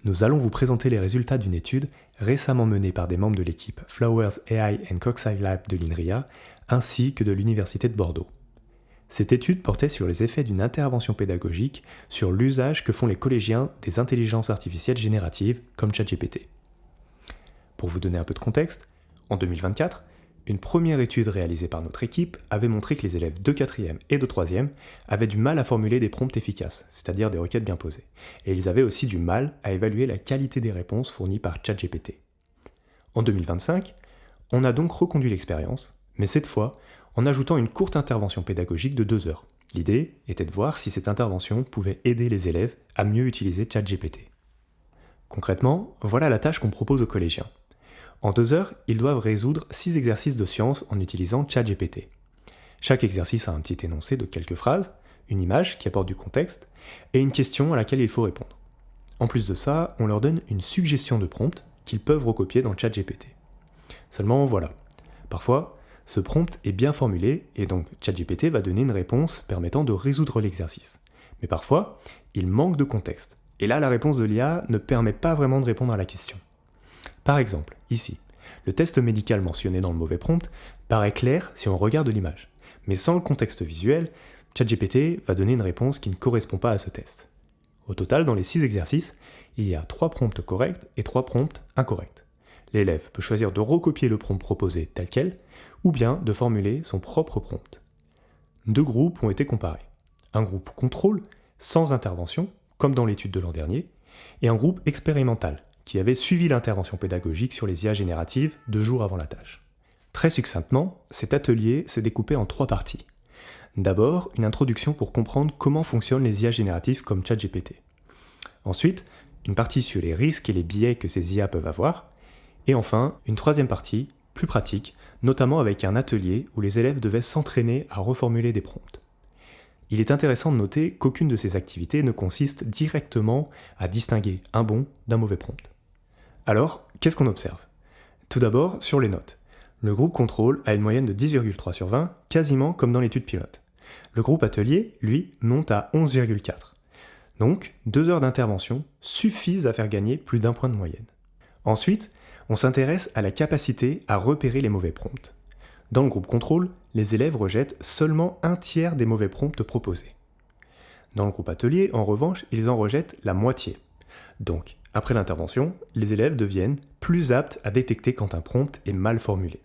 nous allons vous présenter les résultats d'une étude récemment menée par des membres de l'équipe Flowers AI and Coxside Lab de l'INRIA ainsi que de l'Université de Bordeaux. Cette étude portait sur les effets d'une intervention pédagogique sur l'usage que font les collégiens des intelligences artificielles génératives comme ChatGPT. Pour vous donner un peu de contexte, en 2024, une première étude réalisée par notre équipe avait montré que les élèves de 4e et de 3e avaient du mal à formuler des prompts efficaces, c'est-à-dire des requêtes bien posées, et ils avaient aussi du mal à évaluer la qualité des réponses fournies par ChatGPT. En 2025, on a donc reconduit l'expérience, mais cette fois en ajoutant une courte intervention pédagogique de 2 heures. L'idée était de voir si cette intervention pouvait aider les élèves à mieux utiliser ChatGPT. Concrètement, voilà la tâche qu'on propose aux collégiens. En 2 heures, ils doivent résoudre 6 exercices de sciences en utilisant ChatGPT. Chaque exercice a un petit énoncé de quelques phrases, une image qui apporte du contexte, et une question à laquelle il faut répondre. En plus de ça, on leur donne une suggestion de prompt qu'ils peuvent recopier dans ChatGPT. Seulement voilà, parfois, ce prompt est bien formulé et donc ChatGPT va donner une réponse permettant de résoudre l'exercice. Mais parfois, il manque de contexte. Et là, la réponse de l'IA ne permet pas vraiment de répondre à la question. Par exemple, ici, le test médical mentionné dans le mauvais prompt paraît clair si on regarde l'image. Mais sans le contexte visuel, ChatGPT va donner une réponse qui ne correspond pas à ce test. Au total, dans les 6 exercices, il y a 3 prompts corrects et 3 prompts incorrects. L'élève peut choisir de recopier le prompt proposé tel quel, ou bien de formuler son propre prompt. 2 groupes ont été comparés. Un groupe contrôle, sans intervention, comme dans l'étude de l'an dernier, et un groupe expérimental, qui avait suivi l'intervention pédagogique sur les IA génératives 2 jours avant la tâche. Très succinctement, cet atelier se découpait en 3 parties. D'abord, une introduction pour comprendre comment fonctionnent les IA génératives comme ChatGPT. Ensuite, une partie sur les risques et les biais que ces IA peuvent avoir. Et enfin, une 3e partie, plus pratique, notamment avec un atelier où les élèves devaient s'entraîner à reformuler des prompts. Il est intéressant de noter qu'aucune de ces activités ne consiste directement à distinguer un bon d'un mauvais prompt. Alors, qu'est-ce qu'on observe ? Tout d'abord, sur les notes. Le groupe contrôle a une moyenne de 10,3 sur 20, quasiment comme dans l'étude pilote. Le groupe atelier, lui, monte à 11,4. Donc, 2 heures d'intervention suffisent à faire gagner plus d'1 point de moyenne. Ensuite, on s'intéresse à la capacité à repérer les mauvais prompts. Dans le groupe contrôle, les élèves rejettent seulement 1/3 des mauvais prompts proposés. Dans le groupe atelier, en revanche, ils en rejettent la moitié. Donc, après l'intervention, les élèves deviennent plus aptes à détecter quand un prompt est mal formulé.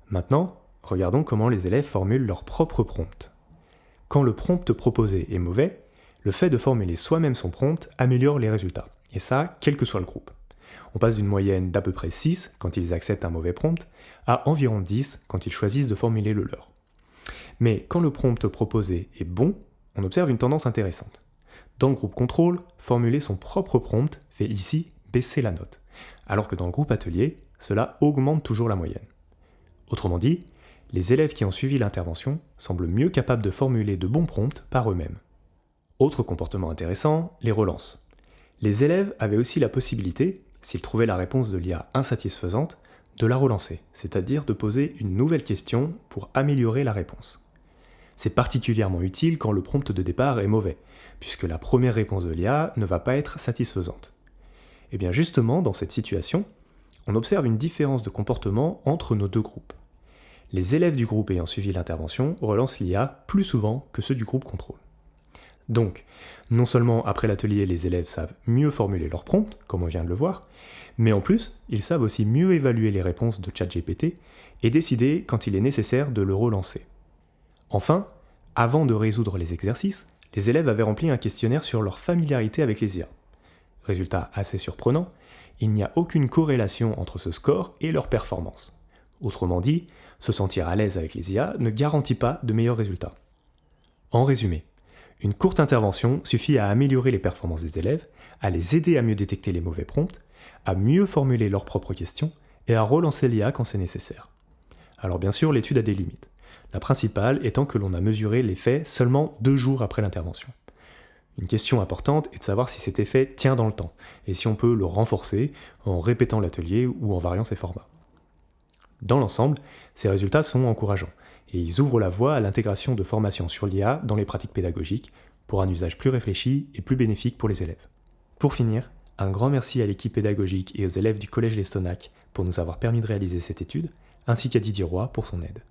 Maintenant, regardons comment les élèves formulent leur propre prompt. Quand le prompt proposé est mauvais, le fait de formuler soi-même son prompt améliore les résultats, et ça, quel que soit le groupe. On passe d'une moyenne d'à peu près 6 quand ils acceptent un mauvais prompt, à environ 10 quand ils choisissent de formuler le leur. Mais quand le prompt proposé est bon, on observe une tendance intéressante. Dans le groupe contrôle, formuler son propre prompt fait ici baisser la note, alors que dans le groupe atelier, cela augmente toujours la moyenne. Autrement dit, les élèves qui ont suivi l'intervention semblent mieux capables de formuler de bons prompts par eux-mêmes. Autre comportement intéressant, les relances. Les élèves avaient aussi la possibilité, s'ils trouvaient la réponse de l'IA insatisfaisante, de la relancer, c'est-à-dire de poser une nouvelle question pour améliorer la réponse. C'est particulièrement utile quand le prompt de départ est mauvais, puisque la première réponse de l'IA ne va pas être satisfaisante. Et bien justement, dans cette situation, on observe une différence de comportement entre nos 2 groupes. Les élèves du groupe ayant suivi l'intervention relancent l'IA plus souvent que ceux du groupe contrôle. Donc, non seulement après l'atelier, les élèves savent mieux formuler leur prompt, comme on vient de le voir, mais en plus, ils savent aussi mieux évaluer les réponses de ChatGPT et décider quand il est nécessaire de le relancer. Enfin, avant de résoudre les exercices, les élèves avaient rempli un questionnaire sur leur familiarité avec les IA. Résultat assez surprenant, il n'y a aucune corrélation entre ce score et leur performance. Autrement dit, se sentir à l'aise avec les IA ne garantit pas de meilleurs résultats. En résumé, une courte intervention suffit à améliorer les performances des élèves, à les aider à mieux détecter les mauvais prompts, à mieux formuler leurs propres questions et à relancer l'IA quand c'est nécessaire. Alors bien sûr, l'étude a des limites. La principale étant que l'on a mesuré l'effet seulement 2 jours après l'intervention. Une question importante est de savoir si cet effet tient dans le temps, et si on peut le renforcer en répétant l'atelier ou en variant ses formats. Dans l'ensemble, ces résultats sont encourageants, et ils ouvrent la voie à l'intégration de formations sur l'IA dans les pratiques pédagogiques, pour un usage plus réfléchi et plus bénéfique pour les élèves. Pour finir, Un grand merci à l'équipe pédagogique et aux élèves du Collège L'Estonac pour nous avoir permis de réaliser cette étude, ainsi qu'à Didier Roy pour son aide.